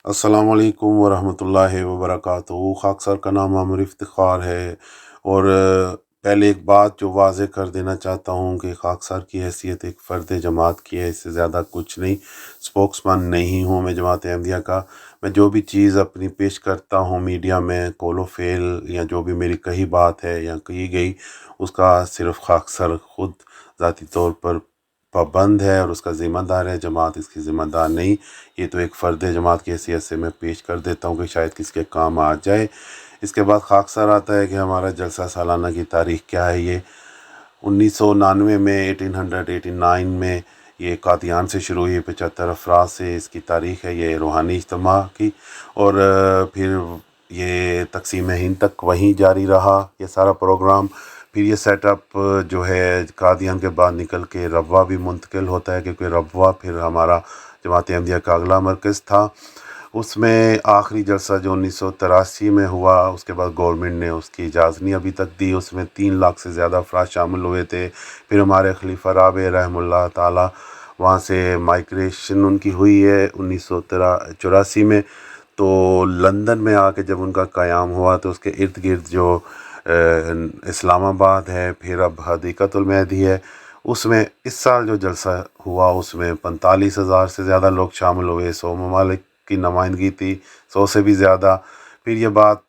अस्सलाम वालेकुम वरहमतुल्लाहि वबरकातुहू। खाकसर का नाम आमिर इफ्तिखार है। और पहले एक बात जो वाज़ेह कर देना चाहता हूँ कि खाकसर की हैसियत एक फ़र्द जमात की है, इससे ज़्यादा कुछ नहीं। स्पोक्समैन नहीं हूँ मैं जमात अहमदिया का। मैं जो भी चीज़ अपनी पेश करता हूँ मीडिया में कौलो फ़ेल या जो भी मेरी कही बात है या कही गई, उसका सिर्फ़ खाकसर ख़ुद ज़ाती तौर पर पाबंद है और उसका ज़िम्मेदार है, जमात इसकी ज़िम्मेदार नहीं। ये तो एक फ़र्द जमात की हैसियत से मैं पेश कर देता हूँ कि शायद किसी के काम आ जाए। इसके बाद खाकसर आता है कि हमारा जलसा सालाना की तारीख़ क्या है। ये 1999 में 1889 में ये कादियान से शुरू हुई, 75 अफराद से इसकी तारीख़ है ये रूहानी इज्तिमा की। और फिर ये तक़सीम हिंद तक वहीं जारी रहा ये सारा प्रोग्राम। फिर ये सेटअप जो है कादियान के बाद निकल के रबवा भी मुंतकिल होता है, क्योंकि रबवा फिर हमारा जमात अहमदिया का अगला मरकज़ था। उसमें आखिरी जलसा जो 1983 में हुआ, उसके बाद गवर्नमेंट ने उसकी इजाज़त नहीं अभी तक दी। उसमें 3 लाख से ज़्यादा अफराद शामिल हुए थे। फिर हमारे खलीफा राबे रहमुल्लाह ताला, वहाँ से माइग्रेशन उनकी हुई है 1984 में। तो लंदन में आके जब उनका क़याम हुआ तो उसके इर्द गिर्द जो इस्लामाबाद है, फिर अब हदीक़तुल महदी है, उसमें इस साल जो जलसा हुआ उसमें 45,000 से ज़्यादा लोग शामिल हुए। 100 ममालिक की नुमाइंदगी थी, 100 से भी ज़्यादा। फिर ये बात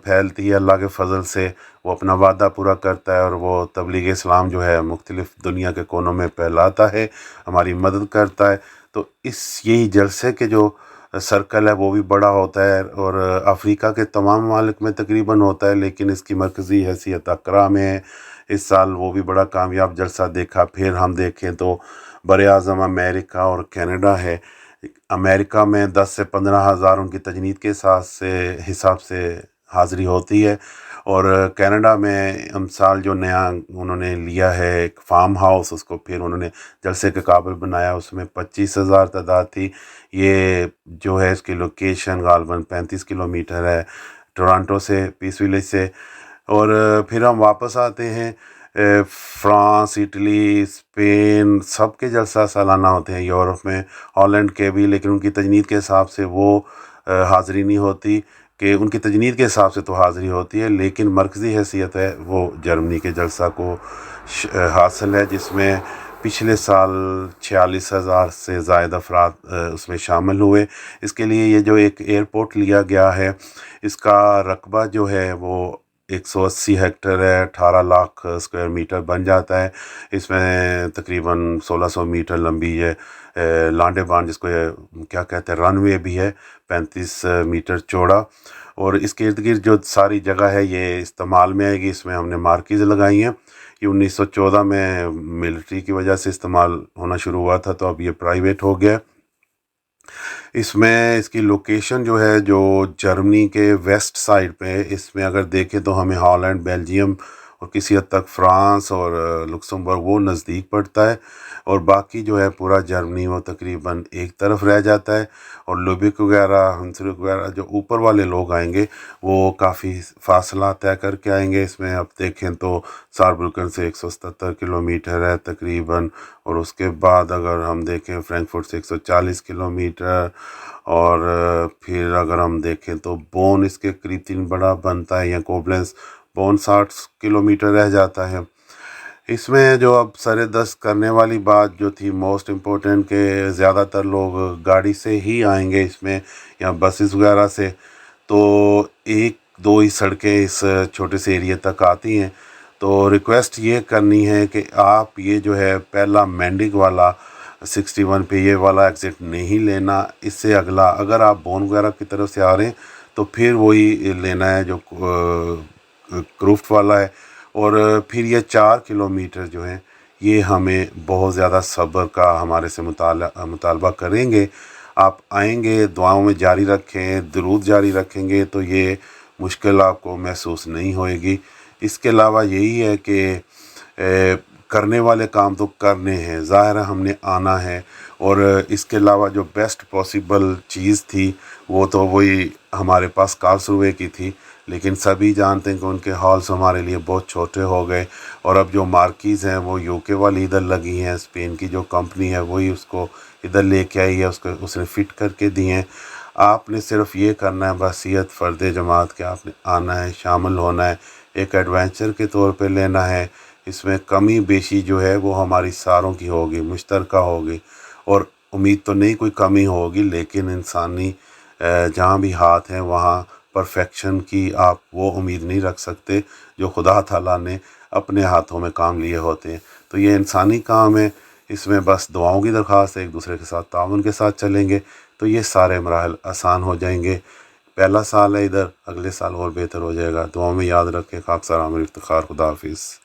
फैलती है अल्लाह के फ़ज़ल से, वो अपना वादा पूरा करता है और वो तबलीग इस्लाम जो है मुख्तलिफ़ दुनिया के कोनों में फैलाता है, हमारी मदद करता है। तो इस यही जलसे के जो सर्कल है वो भी बड़ा होता है और अफ्रीका के तमाम ममालिक में तकरीबन होता है, लेकिन इसकी मरकज़ी हैसियत अक़रा में है। इस साल वो भी बड़ा कामयाब जलसा देखा। फिर हम देखें तो बर-ए-आज़म अमेरिका और कनाडा है। अमेरिका में 10 से 15 हज़ार उनकी तजनीद के हिसाब से हाज़िरी होती है। और कनाडा में साल जो नया उन्होंने लिया है एक फार्म हाउस, उसको फिर उन्होंने जलसे के काबिल बनाया, उसमें 25,000 तादाद थी। ये जो है इसकी लोकेशन गालबन 35 किलोमीटर है टोरंटो से, पीस विलेज से। और फिर हम वापस आते हैं फ्रांस, इटली, स्पेन, सबके जलसा सालाना होते हैं। यूरोप में हॉलैंड के भी, लेकिन उनकी तजनीद के हिसाब से वो हाज़िरी नहीं होती, कि उनकी तजनीद के हिसाब से तो हाज़िरी होती है, लेकिन मरकज़ी हैसियत है वो जर्मनी के जलसा को हासिल है, जिसमें पिछले साल 46,000 से ज़ायद अफराद उसमें शामिल हुए। इसके लिए ये जो एक एयरपोर्ट लिया गया है, इसका रकबा जो है वो 180 हेक्टेयर है, 18 लाख स्क्वायर मीटर बन जाता है। इसमें तकरीबन 1600 मीटर लंबी है लांडे बांध, जिसको क्या कहते हैं, रनवे भी है, 35 मीटर चौड़ा। और इसके इर्द गिर्द जो सारी जगह है ये इस्तेमाल में आएगी। इसमें हमने मार्किज़ लगाई हैं। ये 1914 में मिलिट्री की वजह से इस्तेमाल होना शुरू हुआ था, तो अब ये प्राइवेट हो गया। इसमें इसकी लोकेशन जो है जो जर्मनी के वेस्ट साइड पे है, इसमें अगर देखें तो हमें हॉलैंड, बेल्जियम और किसी हद तक फ्रांस और लुक्समबर्ग वो नज़दीक पड़ता है। और बाकी जो है पूरा जर्मनी वो तकरीबन एक तरफ रह जाता है। और लुबिक वगैरह, हंसरुक वगैरह जो ऊपर वाले लोग आएंगे वो काफ़ी फासला तय करके आएंगे। इसमें अब देखें तो सारब्रुकन से 177 किलोमीटर है तकरीबन। और उसके बाद अगर हम देखें फ्रैंकफर्ट से 140 किलोमीटर। और फिर अगर हम देखें तो बोन इसके करीब 3 बड़ा बनता है, या कोब्लेंस बोन 60 किलोमीटर रह जाता है। इसमें जो अब सर दस्त करने वाली बात जो थी मोस्ट इम्पोर्टेंट, के ज़्यादातर लोग गाड़ी से ही आएंगे इसमें या बसेस वगैरह से। तो एक दो ही सड़कें इस छोटे से एरिया तक आती हैं। तो रिक्वेस्ट ये करनी है कि आप ये जो है पहला मेंडिक वाला 61 पे ये वाला एग्ज़िट नहीं लेना। इससे अगला अगर आप बोन वगैरह की तरफ से आ रहे हैं तो फिर वही लेना है जो क्रूफ्ट वाला है। और फिर ये 4 किलोमीटर जो है ये हमें बहुत ज़्यादा सब्र का हमारे से मुतालबा करेंगे। आप आएंगे, दुआओं में जारी रखें, दुरूद जारी रखेंगे तो ये मुश्किल आपको महसूस नहीं होएगी। इसके अलावा यही है कि करने वाले काम तो करने हैं, ज़ाहिर है हमने आना है। और इसके अलावा जो बेस्ट पॉसिबल चीज़ थी वो तो वही हमारे पास कार्लसरूहे की थी, लेकिन सभी जानते हैं कि उनके हॉल्स हमारे लिए बहुत छोटे हो गए। और अब जो मार्कीज़ हैं वो यूके वाली इधर लगी हैं, स्पेन की जो कंपनी है वही उसको इधर लेके आई है, उसने फ़िट करके दिए हैं। آپ نے صرف یہ کرنا ہے، بحیثیت فرد جماعت کے آپ نے آنا ہے، شامل ہونا ہے، ایک ایڈونچر کے طور پہ لینا ہے۔ اس میں کمی بیشی جو ہے وہ ہماری ساروں کی ہوگی، مشترکہ ہوگی، اور امید تو نہیں کوئی کمی ہوگی، لیکن انسانی جہاں بھی ہاتھ ہیں وہاں پرفیکشن کی آپ وہ امید نہیں رکھ سکتے جو خدا تعالیٰ نے اپنے ہاتھوں میں کام لیے ہوتے ہیں۔ تو یہ انسانی کام ہے، اس میں بس دعاؤں کی درخواست ہے، ایک دوسرے کے ساتھ تعاون کے ساتھ چلیں گے تو یہ سارے مراحل آسان ہو جائیں گے۔ پہلا سال ہے ادھر، اگلے سال اور بہتر ہو جائے گا۔ دعاؤں میں یاد رکھیں۔ خاکسار عامر افتخار، خدا حافظ۔